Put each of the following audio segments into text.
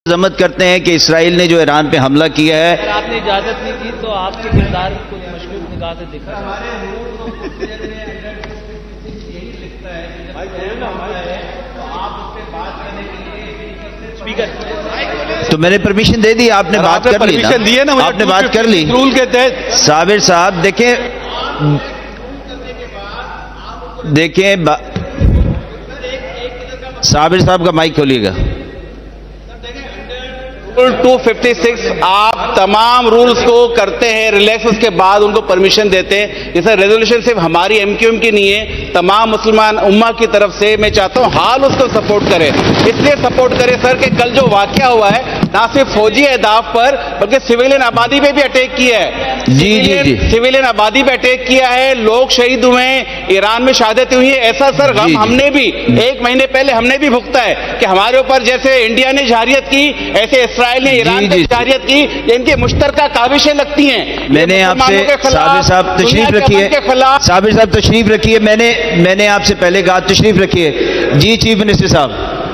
مذمت کرتے ہیں کہ اسرائیل نے جو ایران پہ حملہ کیا ہے. اگر آپ نے اجازت نہیں دی تو آپ کے کردار کو مشکوک نگاہ سے دیکھا تو میں نے پرمیشن دے دی, آپ نے بات کر لی نا, آپ نے بات کر لی رول کے تحت. صابر صاحب دیکھیں صابر صاحب کا مائک کھولیے گا. 256 آپ تمام رولز کو کرتے ہیں, ریلیکس اس کے بعد ان کو پرمیشن دیتے ہیں. یہ سر ریزولوشن صرف ہماری ایم کیو ایم کی نہیں ہے, تمام مسلمان امہ کی طرف سے میں چاہتا ہوں حال اس کو سپورٹ کرے. اس لیے سپورٹ کرے سر کہ کل جو واقعہ ہوا ہے نہ صرف فوجی اہداف پر بلکہ سویلین آبادی پہ بھی اٹیک کیا ہے. جی سویلین آبادی پہ اٹیک کیا ہے, لوگ شہید ہوئے ہیں, ایران میں شہادتیں ہوئی ہیں. ایسا سر غم ہم نے بھی ایک مہینے پہلے ہم نے بھی بھگتا ہے کہ ہمارے اوپر جیسے انڈیا نے جارحیت کی ایسے اسرائیل نے ایران کی جارحیت کی. ان کی مشترکہ کاوشیں لگتی ہیں. میں نے آپ سے صابر صاحب تشریف رکھیے, صابر صاحب تشریف رکھیے, میں نے آپ سے پہلے کہا تشریف رکھیے. جی چیف منسٹر صاحب.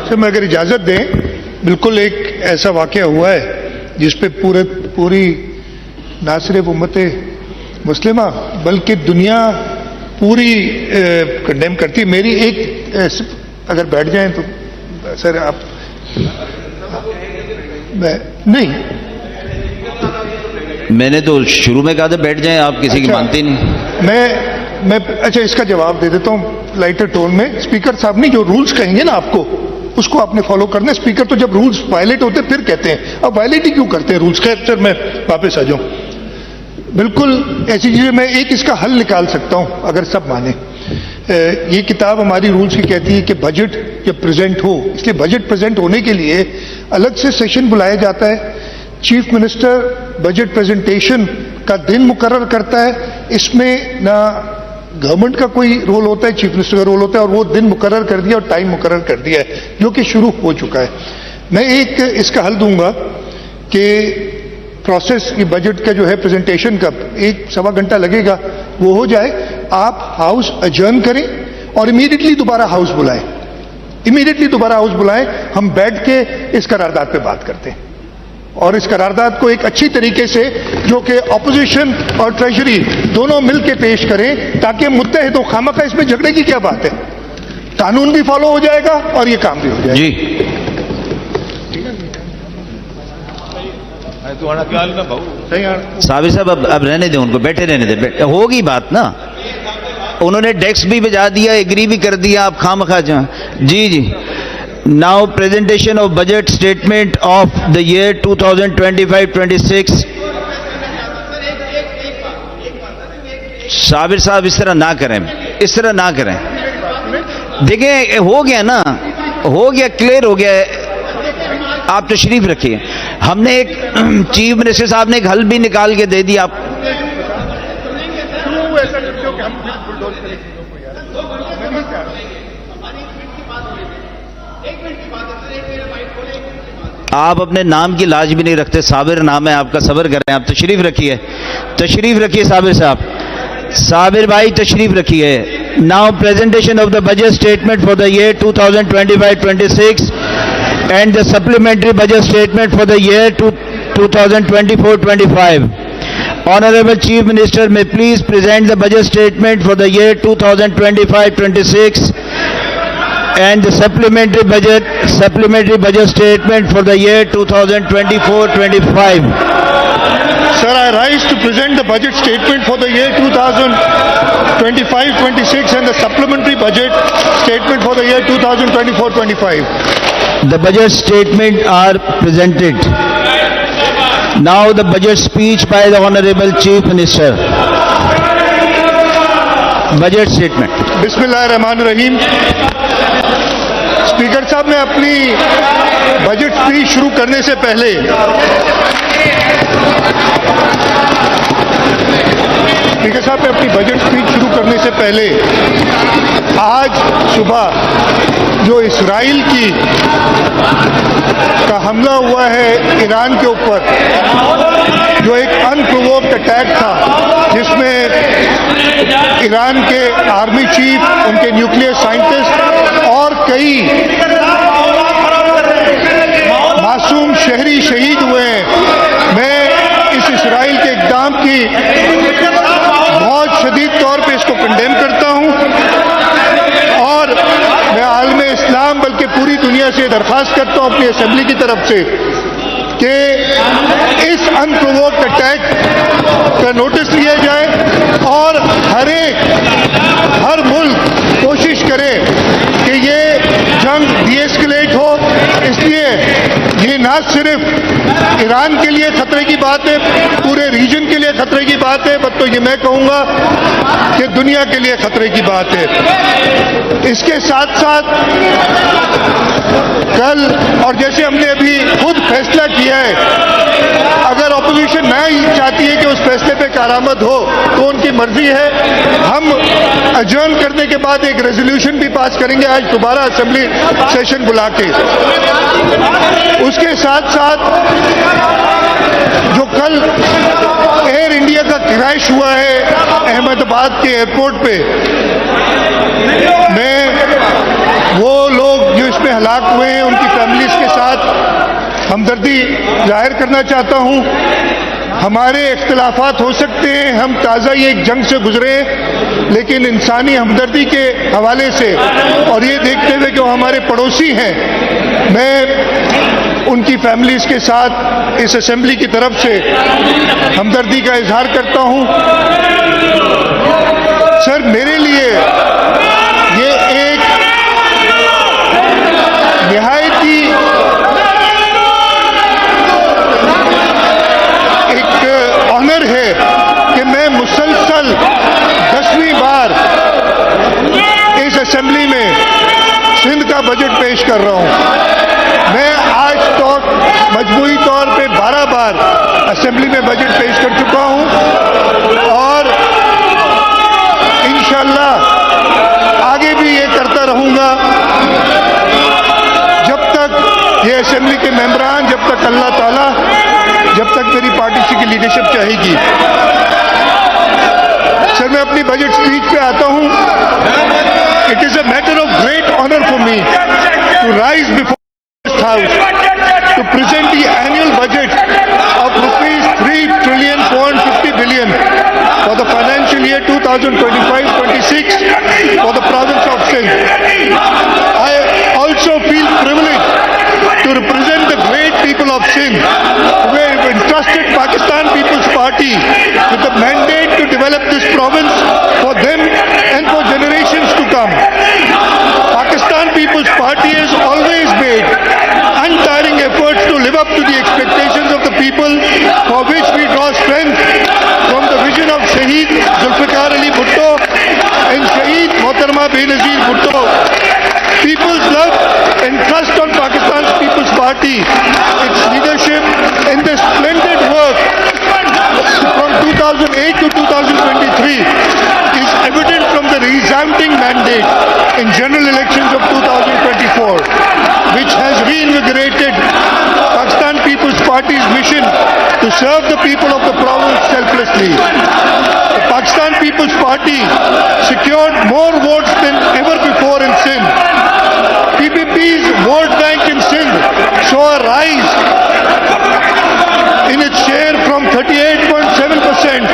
سر میں اگر اجازت دیں, بالکل ایک ایسا واقعہ ہوا ہے جس پہ پوری نہ صرف امت مسلمہ بلکہ دنیا پوری کنڈیم کرتی ہے. میری ایک اگر بیٹھ جائیں تو سر آپ نہیں, میں نے تو شروع میں کہا تھا بیٹھ جائیں, آپ کسی کی مانتے نہیں. میں اچھا اس کا جواب دے دیتا ہوں لائٹر ٹون میں. اسپیکر صاحب نہیں, جو رولز کہیں گے نا آپ کو اس کو آپ نے فالو کرنا ہے. اسپیکر تو جب رولز وائلیٹ ہوتے پھر کہتے ہیں, اب وائلیٹ ہی کیوں کرتے ہیں رولز. خیر سر میں واپس آ جاؤں. بالکل ایسی چیزیں میں ایک اس کا حل نکال سکتا ہوں اگر سب مانیں. یہ کتاب ہماری رولز کی کہتی ہے کہ بجٹ جب پریزنٹ ہو, اس لیے بجٹ پریزنٹ ہونے کے لیے الگ سے سیشن بلایا جاتا ہے. چیف منسٹر بجٹ پریزنٹیشن کا دن مقرر کرتا ہے. اس میں نہ گورنمنٹ کا کوئی رول ہوتا ہے, چیف منسٹر کا رول ہوتا ہے, اور وہ دن مقرر کر دیا اور ٹائم مقرر کر دیا ہے جو کہ شروع ہو چکا ہے. میں ایک اس کا حل دوں گا کہ پروسیس کی بجٹ کا جو ہے پریزنٹیشن کا 1-1.25 گھنٹہ لگے گا, وہ ہو جائے. آپ ہاؤس اجرن کریں اور امیڈیٹلی دوبارہ ہاؤس بلائیں. ہم بیٹھ کے اس قرارداد پہ بات کرتے ہیں اور اس قرارداد کو ایک اچھی طریقے سے جو کہ اپوزیشن اور ٹریجری دونوں مل کے پیش کریں تاکہ متحد ہو. خامخواہ اس میں جھگڑے کی کیا بات ہے, قانون بھی فالو ہو جائے گا اور یہ کام بھی ہو جائے گا. جی صابر صاحب اب رہنے دیں ان کو, بیٹھے رہنے دیں, ہوگی بات نا. انہوں نے ڈیسک بھی بجا دیا, ایگری بھی کر دیا, آپ خواہ جائیں. جی now presentation of budget statement of the year 2025-26. Sabir صاحب اس طرح نہ کریں. دیکھیں ہو گیا نا, ہو گیا, کلیئر ہو گیا. آپ تشریف رکھیے. ہم نے ایک چیف منسٹر صاحب نے ایک حل بھی نکال کے دے دیا. آپ آپ اپنے نام کی لاج بھی نہیں رکھتے. صابر نام ہے آپ کا, صبر کریں. آپ تشریف رکھیے صابر صاحب. صابر بھائی تشریف رکھیے. Now presentation of the budget statement for the year 2025-26 and the supplementary budget statement for the year 2024-25. Honorable Chief Minister may please present the budget statement for the year 2025-26 and the supplementary budget statement for the year 2024-25. Sir, I rise to present the budget statement for the year 2025-26 and the supplementary budget statement for the year 2024-25. The budget statement are presented. Now the budget speech by the Honorable Chief Minister. Budget statement. Bismillahirrahmanirrahim. Speaker صاحب میں اپنی budget speech شروع کرنے سے پہلے آج صبح جو اسرائیل کا حملہ ہوا ہے ایران کے اوپر, جو ایک انپرووکڈ اٹیک تھا جس میں ایران کے آرمی چیف, ان کے نیوکلیئر سائنٹسٹ اور کئی معصوم درخواست کرتا ہوں اپنی اسمبلی کی طرف سے کہ اس انپرووکڈ اٹیک کا نوٹس لیا جائے اور ہر ملک کوشش کرے کہ یہ جنگ ڈی ایسکلیٹ ہو. اس لیے یہ نہ صرف ایران کے لیے خطرے کی بات ہے، پورے ریجن کے لیے خطرے کی بات ہے، بس تو یہ میں کہوں گا کہ دنیا کے لیے خطرے کی بات ہے. اس کے ساتھ ساتھ کل اور جیسے ہم نے ابھی خود فیصلہ کیا ہے، اگر اپوزیشن نہ ہی چاہتی ہے کہ اس فیصلے پہ کارآمد ہو تو ان کی مرضی ہے. ہم اجرن کرنے کے بعد ایک ریزولوشن بھی پاس کریں گے آج دوبارہ اسمبلی سیشن بلا کے. اس کے ساتھ ساتھ جو کل ایئر انڈیا کا کریش ہوا ہے احمد آباد کے ایئرپورٹ پہ، میں وہ لوگ جو اس میں ہلاک ہوئے ہیں ان کی فیملیز کے ساتھ ہمدردی ظاہر کرنا چاہتا ہوں. ہمارے اختلافات ہو سکتے ہیں، ہم تازہ یہ ایک جنگ سے گزرے ہیں، لیکن انسانی ہمدردی کے حوالے سے اور یہ دیکھتے ہوئے کہ وہ ہمارے پڑوسی ہیں، میں ان کی فیملیز کے ساتھ اس اسمبلی کی طرف سے ہمدردی کا اظہار کرتا ہوں. سر، میرے لیے یہ ایک نہایت ہی آنر ہے کہ میں مسلسل 10ویں بار اس اسمبلی میں سندھ کا بجٹ پیش کر رہا ہوں. میں آج تک مجموعی طور پہ 12 بار اسمبلی میں بجٹ پیش کر چکا ہوں اور انشاءاللہ آگے بھی یہ کرتا رہوں گا جب تک یہ اسمبلی کے ممبران، جب تک اللہ تعالیٰ، جب تک میری پارٹی کی لیڈرشپ چاہے گی. سر، میں اپنی بجٹ سپیچ پہ آتا ہوں. It is a matter of great honour for me to rise before this house to present the annual budget of ₹3 trillion 450 billion for the financial year 2025-26 for the province of Sindh. I also feel privileged to represent the great people of Sindh who have entrusted Pakistan People's Party with the mandate to develop this province for them and for generations to come. Pakistan People's Party has always made untiring efforts to live up to the expectations of the people, for which we draw strength from the vision of Shaheed Zulfikar Ali Bhutto and Shaheed Mohtarama Benazir Bhutto. People's love and trust on Pakistan's People's Party, its leadership and the splendid work from 2008 to 2023 is evident from the resounding mandate in general elections of 2024, which has reinvigorated Pakistan People's Party's mission to serve the people of the province selflessly. The Pakistan People's Party secured more votes than ever before in Sindh. PPP's vote bank in Sindh saw a rise in its share from 38.7%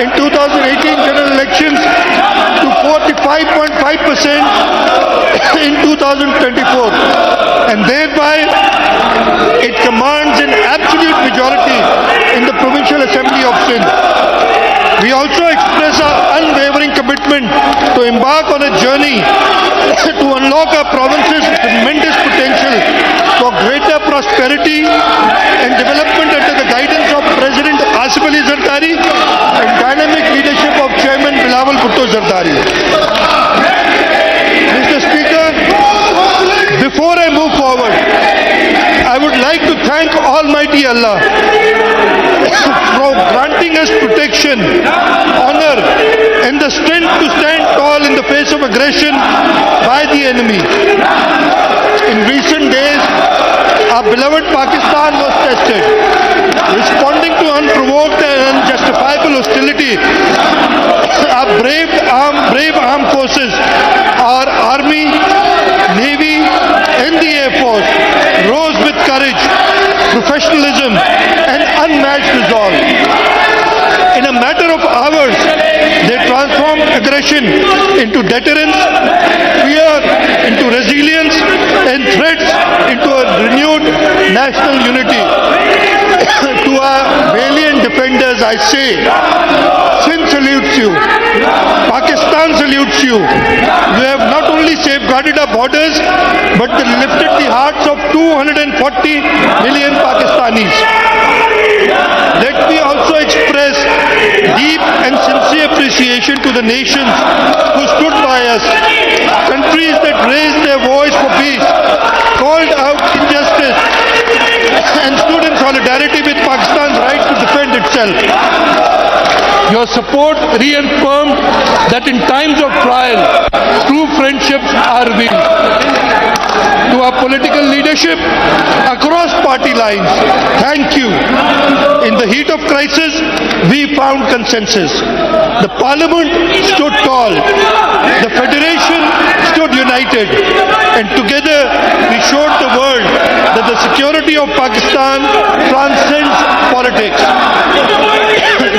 in 2018 general elections to 45.5% in 2024, and thereby it commands an absolute majority in the Provincial Assembly of Sindh. We also express our unwavering commitment to embark on a journey to unlock our province's tremendous potential for greater prosperity and development under the guidance of President Asif Ali Zardari and dynamic leadership of Chairman Bilawal Bhutto Zardari. Mr. Speaker, before I move forward, I would like to thank Almighty Allah for granting us protection, honor, and the strength to stand tall in the face of aggression by the enemy. In recent days, our beloved Pakistan was tested. Responding to unprovoked and unjustifiable hostility, our brave armed forces, our army, navy, and the air force rose with courage, professionalism, and unmatched resolve. In a matter of hours, they transformed aggression into deterrence, fear into resilience, and threats into a renewed national unity. To our valiant defenders, I say, Sindh salutes you. Pakistan salutes you. You have not only safeguarded our borders, but lifted the hearts of 240 million Pakistanis. Let me also express deep and sincere appreciation to the nations who stood by us, countries that raised their voice for peace, called out injustice, and stood in solidarity with Pakistan's right to defend itself. Your support reaffirmed that in times of trial, true friendships are revealed. To our political leadership across party lines, thank you. In the heat of crisis, we found consensus. The Parliament stood tall. The Federation stood united. And together we showed the world that the security of Pakistan transcends politics.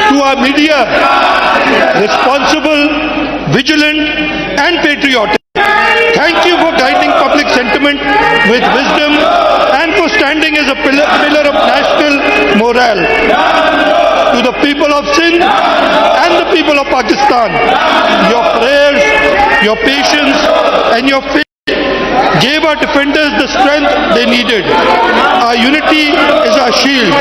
To our media, responsible, vigilant and patriotic, thank you for guiding public sentiment with wisdom and for standing as a pillar of national morale. To the people of Sindh and the people of Pakistan, your prayers, your patience and your faith gave our defenders the strength they needed. Our unity is our shield.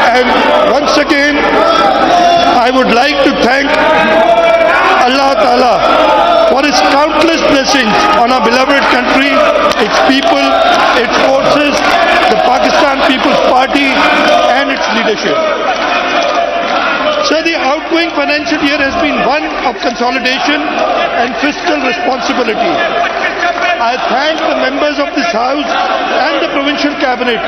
And once again, I would like to thank Allah Ta'ala for His countless blessings on our beloved country, its people, its forces, the Pakistan People's Party and its leadership. Sir, the outgoing financial year has been one of consolidation and fiscal responsibility. I thank the members of this House and the Provincial Cabinet